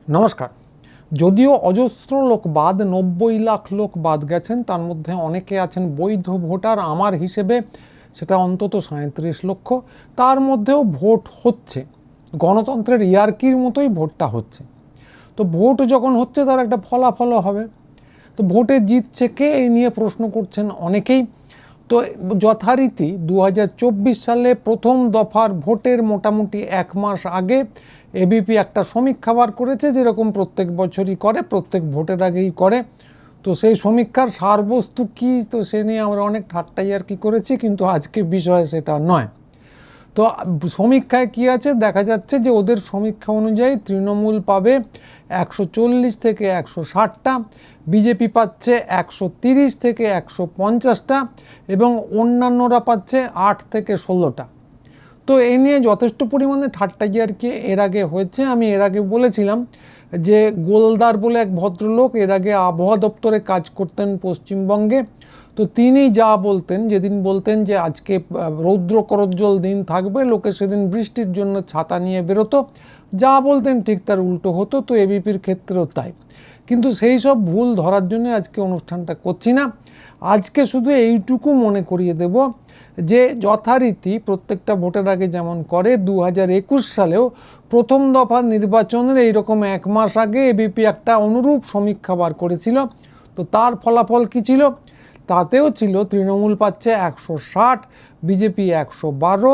নমস্কার। যদিও অজস্র লোক বাদ 90 লাখ লোক বাদ গেছেন, তার মধ্যে অনেকে আছেন বৈধ ভোটার। আমার হিসেবে সেটা অন্তত 37 লক্ষ। তার মধ্যেও ভোট হচ্ছে, গণতন্ত্রের ইয়ার্কির মতোই ভোটটা হচ্ছে। তো ভোট যখন হচ্ছে তার একটা ফলাফলও হবে। তো ভোটে জিতছে কে, এই নিয়ে প্রশ্ন করছেন অনেকেই। তো যথারীতি 2024 সালে প্রথম দফার ভোটের মোটামুটি 1 মাস আগে এবিপি একটা সমীক্ষা বার করেছে, যেরকম প্রত্যেক বছরই করে, প্রত্যেক ভোটের আগেই করে। তো সেই সমীক্ষার সারবস্তু কী, তো সে নিয়ে আমরা অনেক ঠাট্টাই আর কি করেছি, কিন্তু আজকে বিষয় সেটা নয়। তো সমীক্ষায় কি আছে দেখা যাচ্ছে যে ওদের সমীক্ষা অনুযায়ী তৃণমূল পাবে 140 থেকে 160টা, বিজেপি পাচ্ছে 130 থেকে 150টা এবং অন্যান্যরা পাচ্ছে 8 থেকে 16টা। তো এই নিয়ে যথেষ্ট পরিমাণে ঠাট্টাই আর কি এর আগে হয়েছে। আমি এর আগে বলেছিলাম যে গোলদার বলে এক ভদ্রলোক এর আগে আবহাওয়া দপ্তরে কাজ করতেন পশ্চিমবঙ্গে। তো তিনি যা বলতেন, যেদিন বলতেন যে আজকে রৌদ্র করজ্জ্বল দিন থাকবে, লোকে সেদিন বৃষ্টির জন্য ছাতা নিয়ে বেরোতো, যা বলতেন ঠিক তার উল্টো হতো। তো এবিপির ক্ষেত্রেও তাই। কিন্তু সেই সব ভুল ধরার জন্য আজকে অনুষ্ঠানটা করছি না। আজকে শুধু এইটুকু মনে করিয়ে দেব যে যথারীতি প্রত্যেকটা ভোটের আগে যেমন করে, 2021 সালেও প্রথম দফা নির্বাচনের এইরকম 1 মাস আগে এবিপি একটা অনুরূপ সমীক্ষা বার করেছিল। তো তার ফলাফল কী ছিল? তাতেও ছিল তৃণমূল পাচ্ছে 160, বিজেপি 112,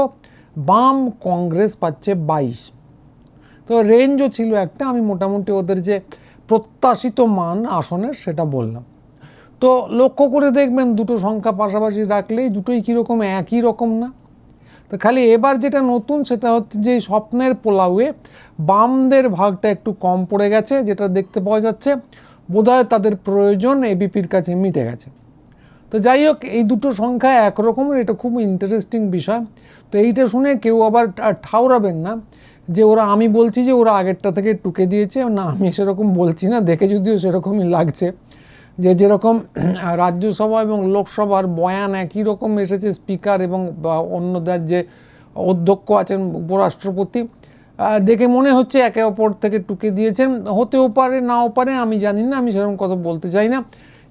বাম কংগ্রেস পাচ্ছে 22। তো রেঞ্জও ছিল একটা। আমি মোটামুটি ওদের যে প্রত্যাশিত মান আসনের সেটা বললাম। তো লক্ষ্য করে দেখবেন দুটো সংখ্যা পাশাপাশি রাখলেই দুটোই কীরকম একই রকম না। তো খালি এবার যেটা নতুন সেটা হচ্ছে যে স্বপ্নের পোলাওয়ে বামদের ভাগটা একটু কম পড়ে গেছে, যেটা দেখতে পাওয়া যাচ্ছে। বোধহয় তাদের প্রয়োজন এবিপির কাছে মিটে গেছে। তো যাই হোক, এই দুটো সংখ্যা একরকমের, এটা খুব ইন্টারেস্টিং বিষয়। তো এইটা শুনে কেউ আবার ঠাউরাবেন না যে ওরা, আমি বলছি যে ওরা আগেরটা থেকে টুকে দিয়েছে। না, আমি সেরকম বলছি না, দেখে যদিও সেরকমই লাগছে। যে যেরকম রাজ্যসভা এবং লোকসভার বয়ান একই রকম এসেছে, স্পিকার এবং অন্যদের যে অধ্যক্ষ আছেন উপরাষ্ট্রপতি, দেখে মনে হচ্ছে একে অপর থেকে টুকে দিয়েছেন। হতেও পারে, নাও পারে, আমি জানি না, আমি সেরকম কথা বলতে চাই না।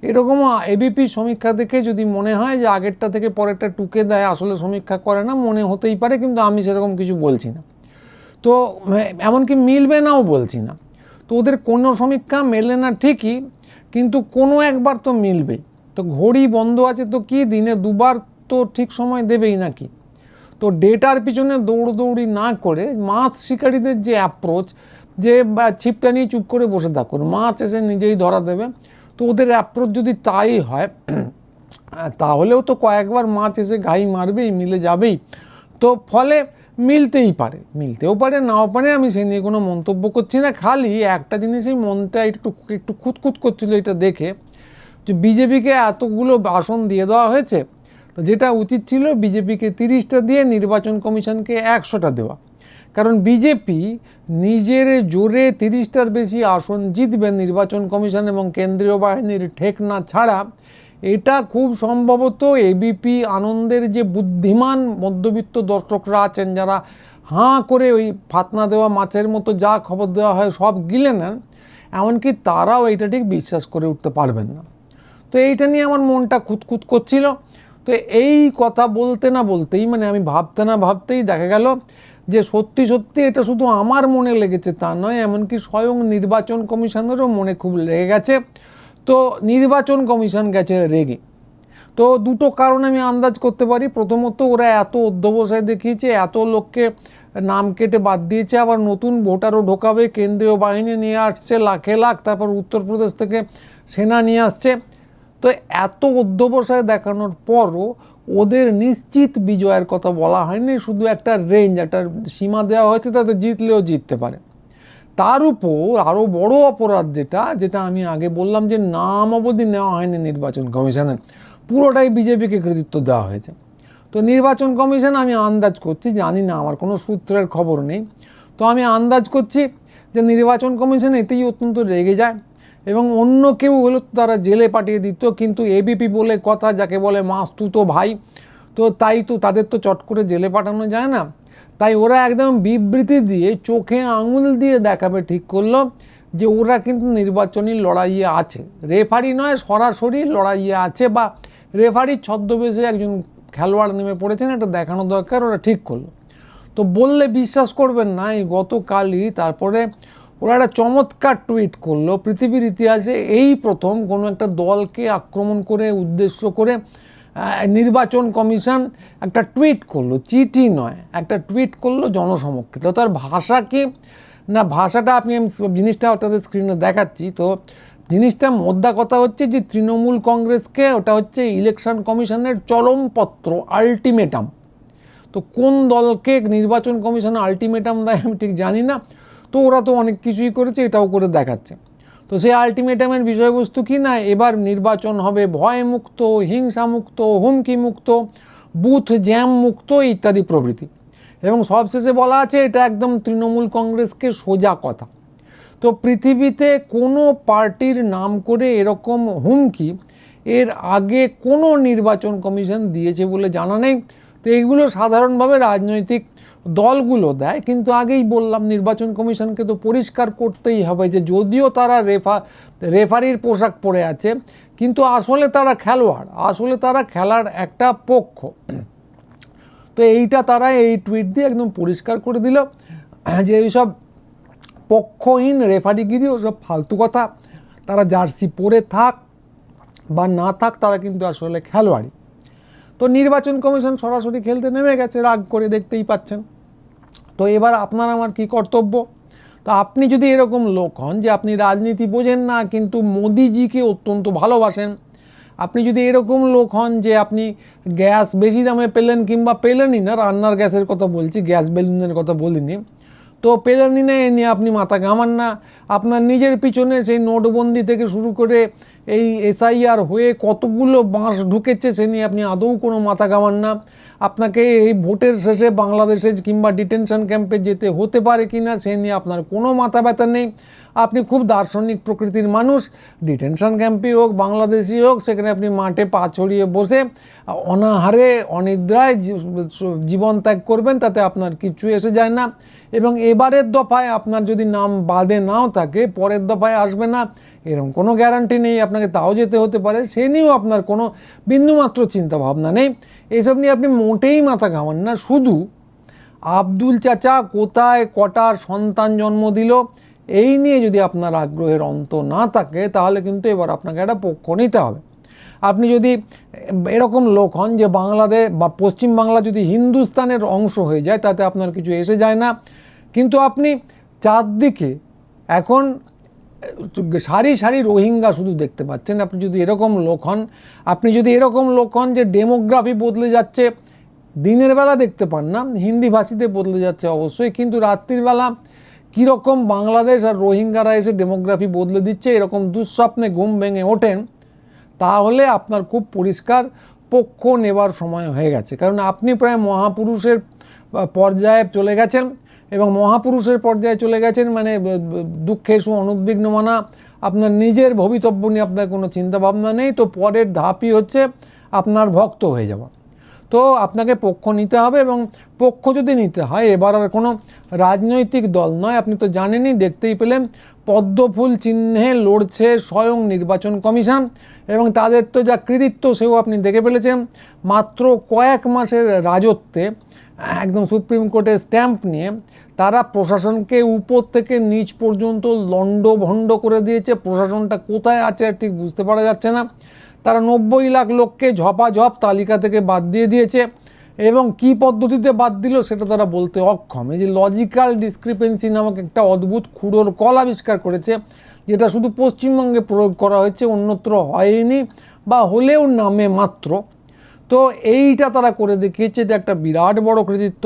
এরকম এবিপি সমীক্ষা দেখে যদি মনে হয় যে আগেরটা থেকে পরেরটা টুকে দেয়, আসলে সমীক্ষা করে না, মনে হতেই পারে, কিন্তু আমি সেরকম কিছু বলছি না। তো এমনকি মিলবে নাও বলছি না। তো ওদের কোনো সমীক্ষা মেলে না ঠিকই, কিন্তু কোনো একবার তো মিলবেই। তো ঘড়ি বন্ধ আছে তো কি, দিনে দুবার তো ঠিক সময় দেবেই নাকি? তো ডেটার পিছনে দৌড়দৌড়ি না করে মাছ শিকারীদের যে অ্যাপ্রোচ, যে ছিপটা নিয়ে চুপ করে বসে থাকুন, মাছ এসে নিজেই ধরা দেবে। তো ওদের অ্যাপ্রোচ যদি তাই হয়, তাহলেও তো কয়েকবার মাছ এসে ঘাই মারবেই, মিলে যাবেই। তো ফলে মিলতেই পারে, মিলতেও পারে, নাও পারে, আমি সে নিয়ে কোনো মন্তব্য করছি না। খালি একটা জিনিসই মনটা একটু একটু খুঁতখুত করছিল এটা দেখে, যে বিজেপিকে এতগুলো আসন দিয়ে দেওয়া হয়েছে। তো যেটা উচিত ছিল বিজেপিকে 30টা দিয়ে নির্বাচন কমিশনকে 100টা দেওয়া। কারণ বিজেপি নিজের জোরে 30টার বেশি আসন জিতবে নির্বাচন কমিশন এবং কেন্দ্রীয় বাহিনীর ঠেক না ছাড়া। এটা খুব সম্ভবত এবিপি আনন্দের যে বুদ্ধিমান মধ্যবিত্ত দর্শকরা আছেন, যারা হাঁ করে ওই ফাতনা দেওয়া মাছের মতো যা খবর দেওয়া হয় সব গিলে নেন, এমনকি তারাও এটা ঠিক বিশ্বাস করে উঠতে পারবেন না। তো এইটা নিয়ে আমার মনটা খুঁতখুত করছিল। তো এই কথা বলতে না বলতেই, মানে আমি ভাবতে না ভাবতেই দেখা গেল যে সত্যি সত্যি এটা শুধু আমার মনে লেগেছে তা নয়, এমনকি স্বয়ং নির্বাচন কমিশনেরও মনে খুব লেগে গেছে। তো নির্বাচন কমিশন গেছে রেগে। তো দুটো কারণ আমি আন্দাজ করতে পারি। প্রথমত, ওরা এত অধ্যবসায় দেখিয়েছে, এত লোককে নাম কেটে বাদ দিয়েছে, আবার নতুন ভোটারও ঢোকাবে, কেন্দ্রীয় বাহিনী নিয়ে আসছে লাখে লাখ, তারপর উত্তরপ্রদেশ থেকে সেনা নিয়ে আসছে। তো এত অধ্যবসায় দেখানোর পরও ওদের নিশ্চিত বিজয়ের কথা বলা হয়নি, শুধু একটা রেঞ্জ, একটা সীমা দেওয়া হয়েছে, তাতে জিতলেও জিততে পারে। তার উপর আরও বড় অপরাধ যেটা, যেটা আমি আগে বললাম, যে নাম অবধি নেওয়া হয়নি নির্বাচন কমিশনের, পুরোটাই বিজেপিকে কৃতিত্ব দেওয়া হয়েছে। তো নির্বাচন কমিশন, আমি আন্দাজ করছি, জানি না, আমার কোনো সূত্রের খবর নেই, তো আমি আন্দাজ করছি যে নির্বাচন কমিশন এতেই অত্যন্ত রেগে যায়, এবং অন্য কেউ হলে তারা জেলে পাঠিয়ে দিত। কিন্তু এবিপি বলে কথা, যাকে বলে মাস্তুতো ভাই, তো তাই তো তাদের তো চট করে জেলে পাঠানো যায় না। তাই ওরা একদম বিবৃতি দিয়ে চোখে আঙুল দিয়ে দেখাবে ঠিক করলো যে ওরা কিন্তু নির্বাচনী লড়াইয়ে আছে, রেফারি নয় সরাসরি লড়াইয়ে আছে, বা রেফারির ছদ্মবেশে একজন খেলোয়াড় নেমে পড়েছেন, এটা দেখানো দরকার, ওরা ঠিক করলো। তো বললে বিশ্বাস করবেন না, এই গতকালই তারপরে ওরা একটা চমৎকার টুইট করলো। পৃথিবীর ইতিহাসে এই প্রথম কোনো একটা দলকে আক্রমণ করে উদ্দেশ্য করে নির্বাচন কমিশন একটা টুইট করলো, চিঠি নয়, একটা টুইট করলো জনসমক্ষে। তো তার ভাষা কি না, ভাষাটা আমি জিনিসটা তাদের স্ক্রিনে দেখাচ্ছি। তো জিনিসটা মোদ্দা কথা হচ্ছে যে তৃণমূল কংগ্রেসকে ওটা হচ্ছে ইলেকশন কমিশনের চরমপত্র, আলটিমেটাম। তো কোন দলকে নির্বাচন কমিশন আলটিমেটাম দেয় আমি ঠিক জানি না, তো ওরা তো অনেক কিছুই করেছে, এটাও করে দেখাচ্ছে। তো সেই আলটিমেটামের বিষয়বস্তু কি না, এবার নির্বাচন হবে ভয়মুক্ত, হিংসামুক্ত, হুমকিমুক্ত, বুথ জ্যাম মুক্ত ইত্যাদি প্রভৃতি। এবং সবশেষে বলা আছে, এটা একদম তৃণমূল কংগ্রেসকে সোজা কথা। তো পৃথিবীতে কোনো পার্টির নাম করে এরকম হুমকি এর আগে কোনো নির্বাচন কমিশন দিয়েছে বলে জানা নেই। তো এইগুলো সাধারণভাবে রাজনৈতিক দলগুলো দেয়, কিন্তু আগেই বললাম নির্বাচন কমিশনকে তো পরিষ্কার করতেই হবে যে যদিও তারা রেফারির পোশাক পরে আছে, কিন্তু আসলে তারা খেলোয়াড়, আসলে তারা খেলার একটা পক্ষ। তো এইটা তারা এই টুইট দিয়ে একদম পরিষ্কার করে দিল যে এইসব পক্ষহীন রেফারিগিরি ওসব ফালতু কথা, তারা জার্সি পরে থাক বা না থাক, তারা কিন্তু আসলে খেলোয়াড়ই। তো নির্বাচন কমিশন সরাসরি খেলতে নেমে গেছে, রাগ করে, দেখতেই পাচ্ছেন। তো এবার আপনার আমার কি কর্তব্য? তো আপনি যদি এরকম লোক হন যে আপনি রাজনীতি বোঝেন না কিন্তু মোদিজিকে অত্যন্ত ভালোবাসেন, আপনি যদি এরকম লোক হন যে আপনি গ্যাস বেশি দামে পেলেন কিংবা পেলেনই না, রান্নার গ্যাসের কথা বলছি, গ্যাস বেলুনের কথা বলিনি, তো পেলেনই না, এ নিয়ে আপনি মাথা ঘামান না, আপনার নিজের পিছনে সেই নোটবন্দি থেকে শুরু করে এই এসআইআর হয়ে কতগুলো বাঁশ ঢুকেছে সে নিয়ে আপনি আদৌ কোনো মাথা ঘামান না, আপনাকে এই ভোটের শেষে বাংলাদেশে কিংবা ডিটেনশন ক্যাম্পে যেতে হতে পারে কি না সে নিয়ে আপনার কোনো মাথা ব্যথা নেই, আপনি খুব দার্শনিক প্রকৃতির মানুষ, ডিটেনশন ক্যাম্পই হোক বাংলাদেশি হোক, সেখানে আপনি মাঠে পা ছড়িয়ে বসে অনাহারে অনিদ্রায় জীবন ত্যাগ করবেন, তাতে আপনার কিছু এসে যায় না। এবং এবারের দফায় আপনার যদি নাম বাদে নাও থাকে, পরের দফায় আসবে না এরকম কোনো গ্যারান্টি নেই, আপনাকে তাও যেতে হতে পারে, সে নিয়েও আপনার কোনো বিন্দুমাত্র চিন্তা ভাবনা নেই, এসব নিয়ে আপনি মোটেই মাথা ঘামান না। শুধু আব্দুল চাচা কোথায় কটার সন্তান জন্ম দিল এই নিয়ে যদি আপনার আগ্রহের অন্ত না থাকে, তাহলে কিন্তু এবার আপনাকে একটা পক্ষ নিতে হবে। আপনি যদি এরকম লোক হন যে বাংলাদেশ বা পশ্চিমবাংলা যদি হিন্দুস্তানের অংশ হয়ে যায়, তাতে আপনার কিছু এসে যায় না, কিন্তু আপনি চারদিকে এখন সারি সারি রোহিঙ্গা শুধু দেখতে পাচ্ছেন, আপনি যদি এরকম লোক হন, আপনি যদি এরকম লোক হন যে ডেমোগ্রাফি বদলে যাচ্ছে, দিনের বেলা দেখতে পান না, হিন্দি ভাষীতে বদলে যাচ্ছে অবশ্যই, কিন্তু রাত্রির বেলা কীরকম বাংলাদেশ আর রোহিঙ্গারা এসে ডেমোগ্রাফি বদলে দিচ্ছে, এরকম দুঃস্বপ্নে ঘুম ভেঙে ওঠেন, তাহলে আপনার খুব পরিষ্কার পক্ষ নেবার সময় হয়ে গেছে। কারণ আপনি প্রায় মহাপুরুষের পর্যায়ে চলে গেছেন, এবং মহাপুরুষের পর্যায়ে চলে গেছেন মানে দুঃখে অনুদ্বিগ্ন মানা, আপনার নিজের ভবিতব্য নিয়ে আপনার কোনো চিন্তাভাবনা নেই। তো পরের ধাপই হচ্ছে আপনার ভক্ত হয়ে যাওয়া। তো আপনাকে পক্ষ নিতে হবে, এবং পক্ষ যদি নিতে হয় এবার আর কোনো রাজনৈতিক দল নয়, আপনি তো জানেনই, দেখতেই পেলেন পদ্মফুল চিহ্নে লড়ছে স্বয়ং নির্বাচন কমিশন, এবং তাদের তো যা কৃতিত্ব সেও আপনি দেখে ফেলেছেন। মাত্র কয়েক মাসের রাজত্বে একদম সুপ্রিম কোর্টের স্ট্যাম্প নিয়ে তারা প্রশাসনকে উপর থেকে নিচ পর্যন্ত লণ্ডভণ্ড করে দিয়েছে, প্রশাসনটা কোথায় আছে আর ঠিক বুঝতে পারা যাচ্ছে না। তারা 90 লাখ লোককে ঝপাঝপ তালিকা থেকে বাদ দিয়ে দিয়েছে, এবং কি পদ্ধতিতে বাদ দিল সেটা তারা বলতে অক্ষম। এই যে লজিক্যাল ডিসক্রিপেন্সি নামক একটা অদ্ভুত ক্ষুরোর কল আবিষ্কার করেছে, যেটা শুধু পশ্চিমবঙ্গে প্রয়োগ করা হয়েছে, অন্যত্র হয়নি বা হলেও নামে মাত্র। তো এইটা তারা করে দেখিয়েছে, যে একটা বিরাট বড় কৃতিত্ব।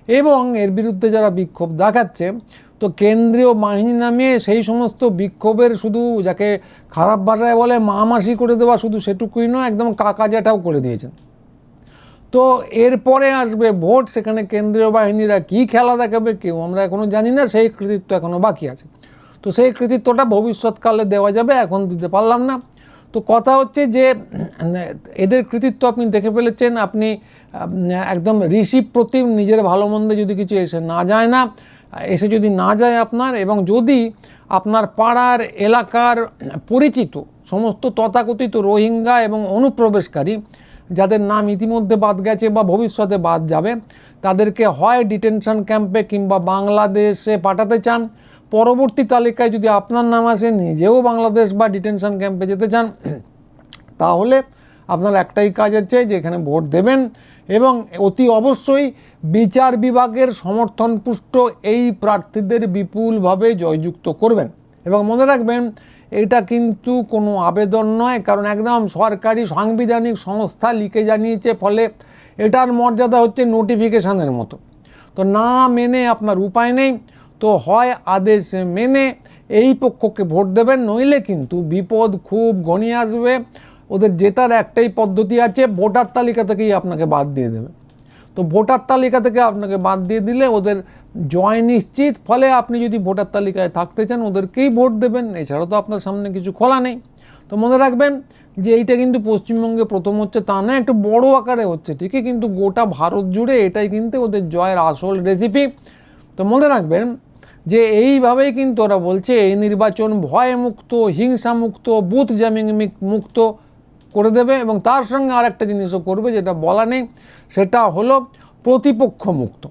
এবং এর বিরুদ্ধে যারা বিক্ষোভ দেখাচ্ছে, তো কেন্দ্রীয় বাহিনী নামিয়ে সেই সমস্ত বিক্ষোভের শুধু যাকে খারাপ ভাষায় বলে মামাসি করে দেওয়া, শুধু সেটুকুই নয়, একদম কাকা জ্যাঠাও করে দিয়েছেন। তো এরপরে আসবে ভোট, সেখানে কেন্দ্রীয় বাহিনীরা কী খেলা দেখাবে কেউ আমরা এখনও জানি না, সেই কৃতিত্ব এখনও বাকি আছে। তো সেই কৃতিত্বটা ভবিষ্যৎকালে দেওয়া যাবে, এখন দিতে পারলাম না। তো কথা হচ্ছে যে এদের কৃতিত্ব আপনি দেখে ফেলেছেন, আপনি একদম ঋষি প্রতিম, নিজের ভালো মন্দে যদি কিছু এসে না যায় না, এসে যদি না যায় আপনার, এবং যদি আপনার পাড়ার এলাকার পরিচিত সমস্ত তথাকথিত রোহিঙ্গা এবং অনুপ্রবেশকারী যাদের নাম ইতিমধ্যে বাদ গেছে বা ভবিষ্যতে বাদ যাবে, তাদেরকে হয় ডিটেনশন ক্যাম্পে কিংবা বাংলাদেশে পাঠাতে চান, পরবর্তী তালিকায় যদি আপনার নাম আসে নিজেও বাংলাদেশ বা ডিটেনশন ক্যাম্পে যেতে চান, তাহলে আপনার একটাই কাজ আছে যে এখানে ভোট দেবেন এবং অতি অবশ্যই বিচার বিভাগের সমর্থনপুষ্ট এই প্রার্থীদের বিপুলভাবে জয়যুক্ত করবেন। এবং মনে রাখবেন, এটা কিন্তু কোনো আবেদন নয়, কারণ একদম সরকারি সাংবিধানিক সংস্থা লিখে জানিয়েছে, ফলে এটার মর্যাদা হচ্ছে নোটিফিকেশানের মতো। তো না মেনে আপনার উপায় নেই, তো হয় আদেশ মেনে এই পক্ষকে ভোট দেবেন, নইলে কিন্তু বিপদ খুব ঘনিয়ে আসবে। ওদের জেতার একটাই পদ্ধতি আছে, ভোটার তালিকা থেকেই আপনাকে বাদ দিয়ে দেবে। তো ভোটার তালিকা থেকে আপনাকে বাদ দিয়ে দিলে ওদের জয় নিশ্চিত, ফলে আপনি যদি ভোটার তালিকায় থাকতে চান ওদেরকেই ভোট দেবেন, এছাড়া তো আপনার সামনে কিছু খোলা নেই। তো মনে রাখবেন যে এইটা কিন্তু পশ্চিমবঙ্গে প্রথম হচ্ছে তা না, একটু বড় আকারে হচ্ছে ঠিকই, কিন্তু গোটা ভারত জুড়ে এটাই কিন্তু ওদের জয়ের আসল রেসিপি। তো মনে রাখবেন যে এইভাবেই কিন্তু ওরা বলছে এই নির্বাচন ভয়মুক্ত, হিংসামুক্ত, বুথ জ্যামিং মুক্ত করে দেবে, এবং তার সঙ্গে আরেকটা জিনিসও করবে যেটা বলা নেই, সেটা হলো প্রতিপক্ষ মুক্ত।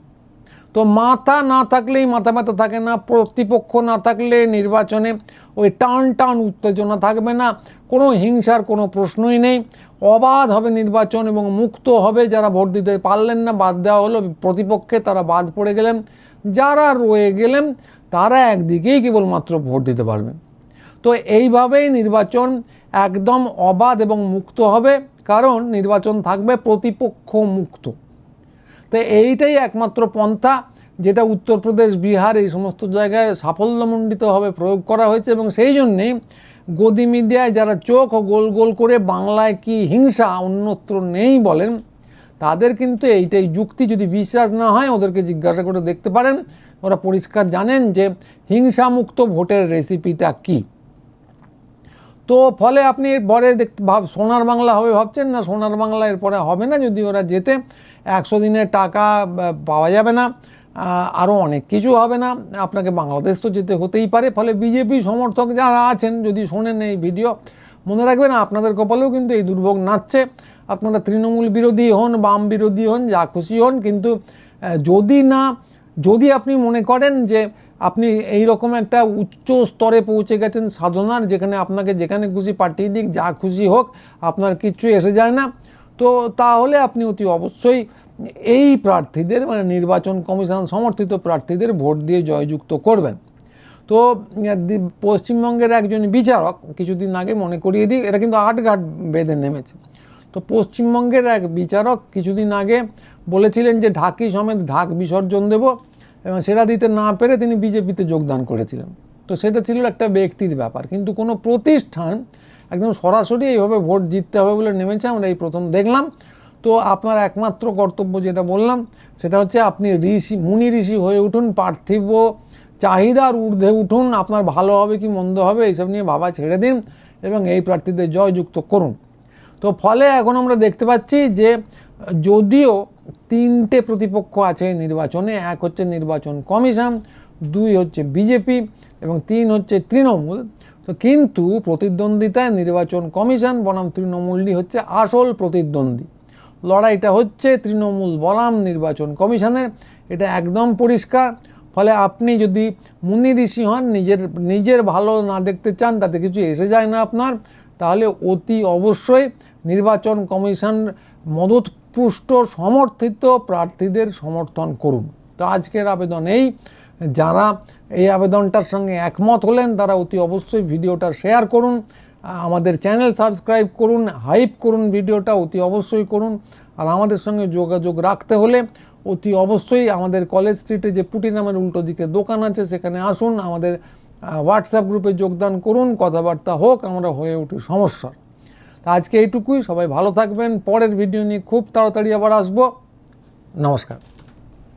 তো মাথা না থাকলেই মাথা ব্যথা থাকে না, প্রতিপক্ষ না থাকলে নির্বাচনে ওই টান উত্তেজনা থাকবে না, কোনো হিংসার কোনো প্রশ্নই নেই, অবাধ হবে নির্বাচন এবং মুক্ত হবে। যারা ভোট দিতে পারলেন না, বাদ দেওয়া হলো প্রতিপক্ষে, তারা বাদ পড়ে গেলেন, যারা রয়ে গেলেন তারা একদিকেই কেবলমাত্র ভোট দিতে পারবেন। তো এইভাবেই নির্বাচন একদম অবাধ এবং মুক্ত হবে, কারণ নির্বাচন থাকবে প্রতিপক্ষ মুক্ত। তো এইটাই একমাত্র পন্থা যেটা উত্তরপ্রদেশ, বিহার এই সমস্ত জায়গায় সাফল্যমণ্ডিতভাবে প্রয়োগ করা হয়েছে, এবং সেই জন্যেই গদি মিডিয়ায় যারা চোখ গোল গোল করে বাংলায় কি হিংসা অন্যত্র নেই বলেন, তাদের কিন্তু এইটাই যুক্তি। যদি বিশ্বাস না হয় ওদেরকে জিজ্ঞাসা করে দেখতে পারেন, ওরা পরিষ্কার জানেন যে হিংসামুক্ত ভোটের রেসিপিটা কী। তো ফলে আপনি এরপরে সোনার বাংলা হবে ভাবছেন না, সোনার বাংলা এরপরে হবে না। যদি ওরা যেতে 100 দিনের টাকা পাওয়া যাবে না, আরও অনেক কিছু হবে না, আপনাকে বাংলাদেশ তো যেতে হতেই পারে। ফলে বিজেপি সমর্থক যারা আছেন, যদি শোনেন এই ভিডিও, মনে রাখবেন আপনাদের কপালেও কিন্তু এই দুর্ভোগ নাচছে। আপনারা তৃণমূল বিরোধী হন, বাম বিরোধী হন, যা খুশি হন, কিন্তু যদি আপনি মনে করেন যে আপনি এই রকম একটা উচ্চ স্তরে পৌঁছে গেছেন সাধনার, যেখানে আপনাকে যেখানে খুশি পাঠিয়ে দিক, যা খুশি হোক, আপনার কিচ্ছু এসে যায় না, তো তাহলে আপনি অতি অবশ্যই এই প্রার্থীদের, মানে নির্বাচন কমিশন সমর্থিত প্রার্থীদের ভোট দিয়ে জয়যুক্ত করবেন। তো পশ্চিমবঙ্গের একজন বিচারক কিছুদিন আগে, মনে করিয়ে দিই, এটা কিন্তু আটঘাট বেঁধে নেমেছে, তো পশ্চিমবঙ্গের এক বিচারক কিছুদিন আগে বলেছিলেন যে ঢাকি সমেত ঢাক বিসর্জন দেব, এবং সেটা দিতে না পেরে তিনি বিজেপিতে যোগদান করেছিলেন। তো সেটা ছিল একটা ব্যক্তির ব্যাপার, কিন্তু কোনো প্রতিষ্ঠান একদম সরাসরি এইভাবে ভোট জিততে হবে বলে নেমেছে, আমরা এই প্রথম দেখলাম। তো আপনার একমাত্র কর্তব্য যেটা বললাম সেটা হচ্ছে আপনি মুনি ঋষি হয়ে উঠুন, পার্থিব চাহিদার ঊর্ধ্বে উঠুন, আপনার ভালো হবে কি মন্দ হবে এইসব নিয়ে ভাবা ছেড়ে দিন এবং এই প্রার্থীদের জয়যুক্ত করুন। তো ফলে এখন আমরা দেখতে পাচ্ছি যে যদিও 3টে প্রতিপক্ষ আছে নির্বাচনে, এক হচ্ছে নির্বাচন কমিশন, 2 হচ্ছে বিজেপি এবং 3 হচ্ছে তৃণমূল, তো কিন্তু প্রতিদ্বন্দ্বিতায় নির্বাচন কমিশন বনাম তৃণমূলই হচ্ছে আসল প্রতিদ্বন্দ্বী। লড়াইটা হচ্ছে তৃণমূল বনাম নির্বাচন কমিশনের, এটা একদম পরিষ্কার। ফলে আপনি যদি মুনি ঋষি হন, নিজের ভালো না দেখতে চান, তাতে কিছু এসে যায় না আপনার, তাহলে অতি অবশ্যই নির্বাচন কমিশন মদতপুষ্ট সমর্থিত প্রার্থীদের সমর্থন করুন। তো আজকের আবেদন যারা এই আবেদনটার সঙ্গে একমত হলেন তারা অতি অবশ্যই ভিডিওটা শেয়ার করুন, আমাদের চ্যানেল সাবস্ক্রাইব করুন, হাইপ করুন ভিডিওটা, অতি অবশ্যই করুন। আর আমাদের সঙ্গে যোগাযোগ রাখতে হলে অতি অবশ্যই আমাদের কলেজ স্ট্রিটে যে পুটি নামের উল্টো দিকে দোকান আছে সেখানে আসুন, আমাদের হোয়াটসঅ্যাপ গ্রুপে যোগদান করুন, কথাবার্তা হোক, আমরা হয়ে উঠি সমস্যা। তা আজকে এইটুকুই, সবাই ভালো থাকবেন। পরের ভিডিও নিয়ে খুব তাড়াতাড়ি আবার আসবো। নমস্কার।